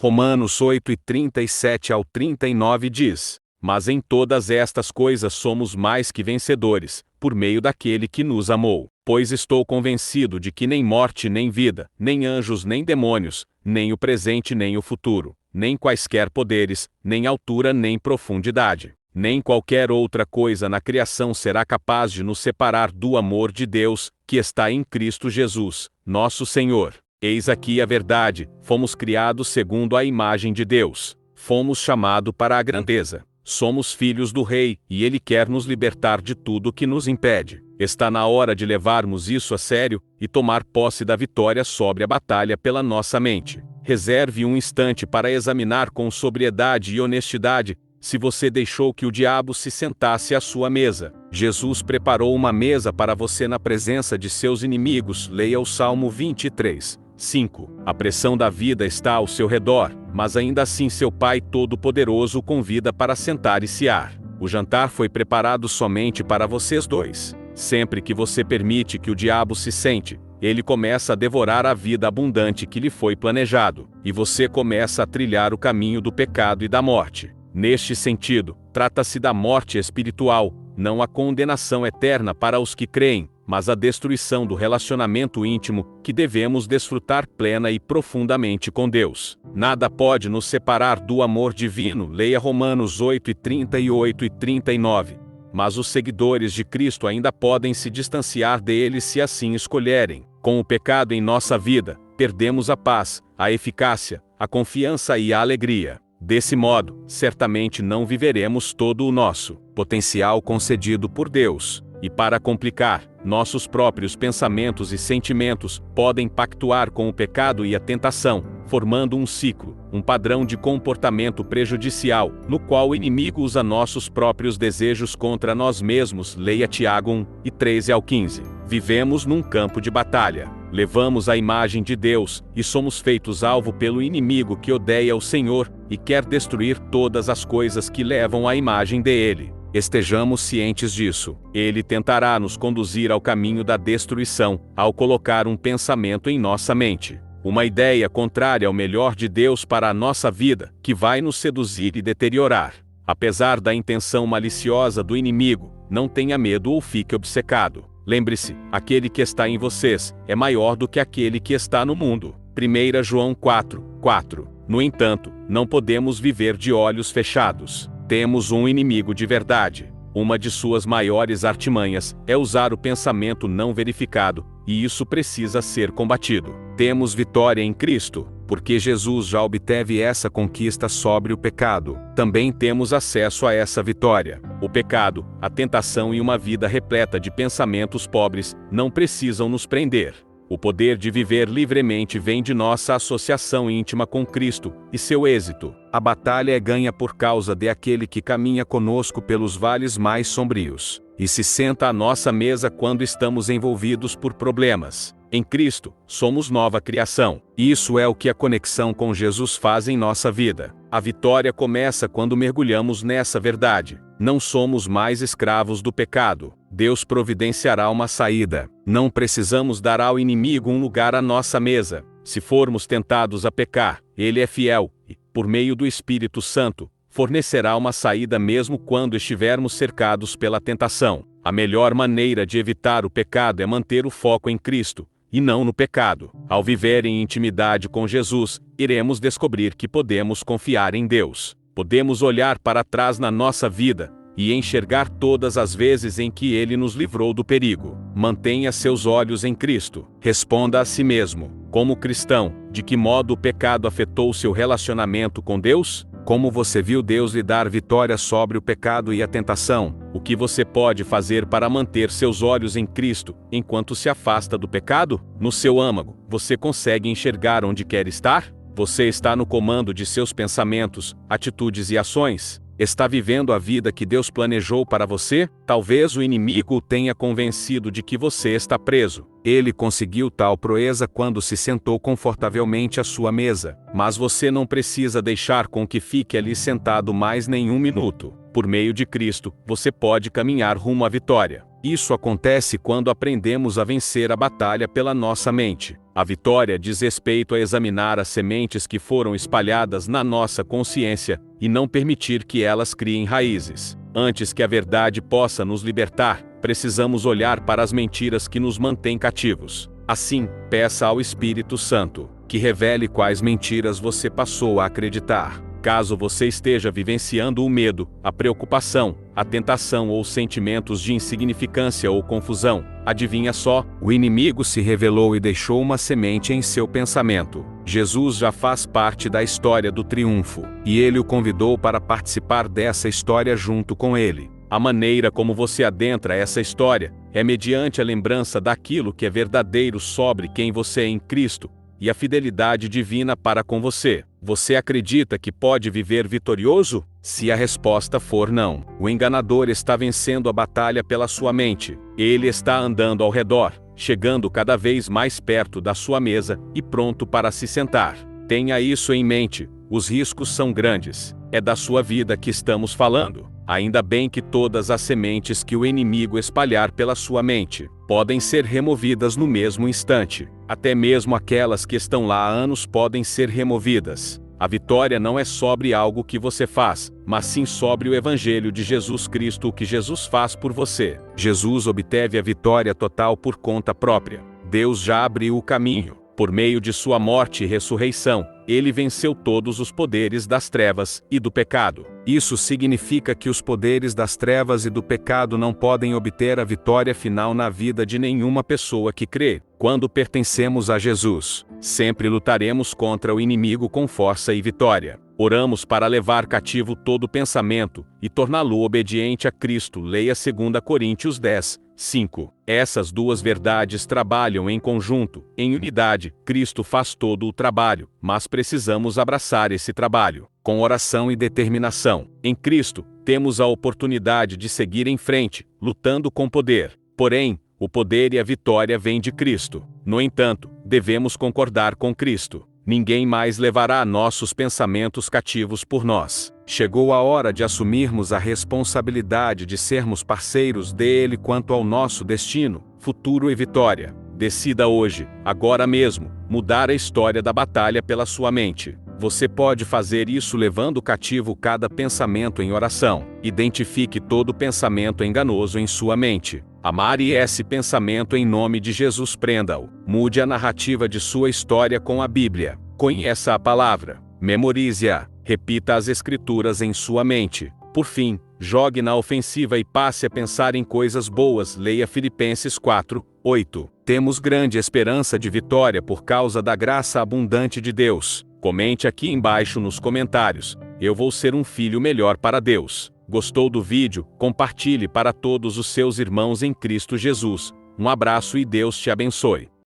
Romanos 8:37 ao 39 diz: Mas em todas estas coisas somos mais que vencedores, por meio daquele que nos amou. Pois estou convencido de que nem morte nem vida, nem anjos nem demônios, nem o presente nem o futuro, nem quaisquer poderes, nem altura nem profundidade, nem qualquer outra coisa na criação será capaz de nos separar do amor de Deus, que está em Cristo Jesus, nosso Senhor. Eis aqui a verdade: fomos criados segundo a imagem de Deus. Fomos chamados para a grandeza. Somos filhos do Rei, e Ele quer nos libertar de tudo que nos impede. Está na hora de levarmos isso a sério, e tomar posse da vitória sobre a batalha pela nossa mente. Reserve um instante para examinar com sobriedade e honestidade se você deixou que o diabo se sentasse à sua mesa. Jesus preparou uma mesa para você na presença de seus inimigos. Leia o Salmo 23. 5. A pressão da vida está ao seu redor, mas ainda assim seu Pai Todo-Poderoso o convida para sentar e cear. O jantar foi preparado somente para vocês dois. Sempre que você permite que o diabo se sente, ele começa a devorar a vida abundante que lhe foi planejado, e você começa a trilhar o caminho do pecado e da morte. Neste sentido, trata-se da morte espiritual, não a condenação eterna para os que creem, mas a destruição do relacionamento íntimo que devemos desfrutar plena e profundamente com Deus. Nada pode nos separar do amor divino. Leia Romanos 8:38 e 39. Mas os seguidores de Cristo ainda podem se distanciar dele se assim escolherem. Com o pecado em nossa vida, perdemos a paz, a eficácia, a confiança e a alegria. Desse modo, certamente não viveremos todo o nosso potencial concedido por Deus. E para complicar, nossos próprios pensamentos e sentimentos podem pactuar com o pecado e a tentação, formando um ciclo, um padrão de comportamento prejudicial, no qual o inimigo usa nossos próprios desejos contra nós mesmos. Leia Tiago 1:13 ao 15. Vivemos num campo de batalha. Levamos a imagem de Deus, e somos feitos alvo pelo inimigo que odeia o Senhor, e quer destruir todas as coisas que levam à imagem dele. Estejamos cientes disso. Ele tentará nos conduzir ao caminho da destruição, ao colocar um pensamento em nossa mente, uma ideia contrária ao melhor de Deus para a nossa vida, que vai nos seduzir e deteriorar. Apesar da intenção maliciosa do inimigo, não tenha medo ou fique obcecado. Lembre-se, aquele que está em vocês é maior do que aquele que está no mundo. 1 João 4:4. No entanto, não podemos viver de olhos fechados. Temos um inimigo de verdade. Uma de suas maiores artimanhas é usar o pensamento não verificado, e isso precisa ser combatido. Temos vitória em Cristo, porque Jesus já obteve essa conquista sobre o pecado. Também temos acesso a essa vitória. O pecado, a tentação e uma vida repleta de pensamentos pobres não precisam nos prender. O poder de viver livremente vem de nossa associação íntima com Cristo, e seu êxito. A batalha é ganha por causa de aquele que caminha conosco pelos vales mais sombrios, e se senta à nossa mesa quando estamos envolvidos por problemas. Em Cristo, somos nova criação. Isso é o que a conexão com Jesus faz em nossa vida. A vitória começa quando mergulhamos nessa verdade. Não somos mais escravos do pecado. Deus providenciará uma saída. Não precisamos dar ao inimigo um lugar à nossa mesa. Se formos tentados a pecar, Ele é fiel e, por meio do Espírito Santo, fornecerá uma saída mesmo quando estivermos cercados pela tentação. A melhor maneira de evitar o pecado é manter o foco em Cristo, e não no pecado. Ao viver em intimidade com Jesus, iremos descobrir que podemos confiar em Deus. Podemos olhar para trás na nossa vida e enxergar todas as vezes em que Ele nos livrou do perigo. Mantenha seus olhos em Cristo. Responda a si mesmo: como cristão, de que modo o pecado afetou seu relacionamento com Deus? Como você viu Deus lhe dar vitória sobre o pecado e a tentação? O que você pode fazer para manter seus olhos em Cristo, enquanto se afasta do pecado? No seu âmago, você consegue enxergar onde quer estar? Você está no comando de seus pensamentos, atitudes e ações? Está vivendo a vida que Deus planejou para você? Talvez o inimigo o tenha convencido de que você está preso. Ele conseguiu tal proeza quando se sentou confortavelmente à sua mesa. Mas você não precisa deixar com que fique ali sentado mais nenhum minuto. Por meio de Cristo, você pode caminhar rumo à vitória. Isso acontece quando aprendemos a vencer a batalha pela nossa mente. A vitória diz respeito a examinar as sementes que foram espalhadas na nossa consciência e não permitir que elas criem raízes. Antes que a verdade possa nos libertar, precisamos olhar para as mentiras que nos mantêm cativos. Assim, peça ao Espírito Santo que revele quais mentiras você passou a acreditar. Caso você esteja vivenciando o medo, a preocupação, a tentação ou sentimentos de insignificância ou confusão, adivinha só, o inimigo se revelou e deixou uma semente em seu pensamento. Jesus já faz parte da história do triunfo, e ele o convidou para participar dessa história junto com ele. A maneira como você adentra essa história é mediante a lembrança daquilo que é verdadeiro sobre quem você é em Cristo e a fidelidade divina para com você. Você acredita que pode viver vitorioso? Se a resposta for não, o enganador está vencendo a batalha pela sua mente. Ele está andando ao redor, chegando cada vez mais perto da sua mesa e pronto para se sentar. Tenha isso em mente, os riscos são grandes. É da sua vida que estamos falando. Ainda bem que todas as sementes que o inimigo espalhar pela sua mente podem ser removidas no mesmo instante. Até mesmo aquelas que estão lá há anos podem ser removidas. A vitória não é sobre algo que você faz, mas sim sobre o Evangelho de Jesus Cristo, o que Jesus faz por você. Jesus obteve a vitória total por conta própria. Deus já abriu o caminho. Por meio de sua morte e ressurreição, ele venceu todos os poderes das trevas e do pecado. Isso significa que os poderes das trevas e do pecado não podem obter a vitória final na vida de nenhuma pessoa que crê. Quando pertencemos a Jesus, sempre lutaremos contra o inimigo com força e vitória. Oramos para levar cativo todo pensamento e torná-lo obediente a Cristo. Leia 2 Coríntios 10, 5. Essas duas verdades trabalham em conjunto, em unidade. Cristo faz todo o trabalho, mas precisamos abraçar esse trabalho com oração e determinação. Em Cristo, temos a oportunidade de seguir em frente, lutando com poder. Porém, o poder e a vitória vêm de Cristo. No entanto, devemos concordar com Cristo. Ninguém mais levará nossos pensamentos cativos por nós. Chegou a hora de assumirmos a responsabilidade de sermos parceiros dele quanto ao nosso destino, futuro e vitória. Decida hoje, agora mesmo, mudar a história da batalha pela sua mente. Você pode fazer isso levando cativo cada pensamento em oração. Identifique todo pensamento enganoso em sua mente. Amare esse pensamento em nome de Jesus. Prenda-o. Mude a narrativa de sua história com a Bíblia. Conheça a palavra. Memorize-a. Repita as Escrituras em sua mente. Por fim, jogue na ofensiva e passe a pensar em coisas boas. Leia Filipenses 4, 8. Temos grande esperança de vitória por causa da graça abundante de Deus. Comente aqui embaixo nos comentários. Eu vou ser um filho melhor para Deus. Gostou do vídeo? Compartilhe para todos os seus irmãos em Cristo Jesus. Um abraço e Deus te abençoe.